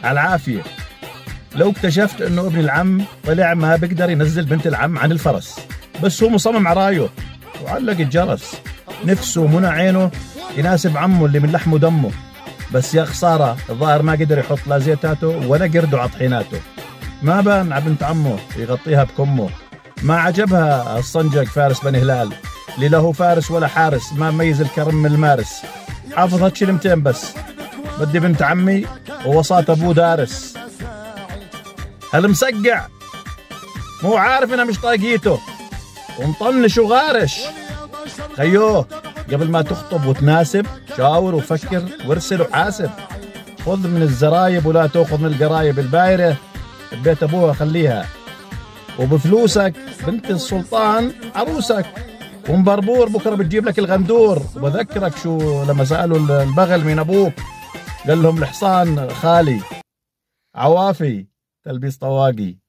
على العافية. لو اكتشفت انه ابن العم طلع ما بيقدر ينزل بنت العم عن الفرس، بس هو مصمم على رايه وعلق الجرس. نفسه ومنى عينه يناسب عمه اللي من لحمه ودمه، بس يا خسارة الظاهر ما قدر يحط لا زيتاته ولا قرده على طحيناته. ما بان على بنت عمه يغطيها بكمه. ما عجبها الصنجق فارس بني هلال اللي له فارس ولا حارس، ما ميز الكرم من المارس. حافظ هالكلمتين بس، بدي بنت عمي ووساط ابوه دارس. هالمسقع مو عارف انها مش طاقيته ومطنش وغارش. خيوه قبل ما تخطب وتناسب شاور وفكر وارسل وحاسب. خذ من الزرايب ولا تاخذ من القرايب. البايرة ببيت ابوها خليها، وبفلوسك بنت السلطان عروسك. ومبربور بكره بتجيب لك الغندور. وبذكرك شو لما سألوا البغل من ابوك قال لهم الحصان خالي. عوافي تلبيس طواقي.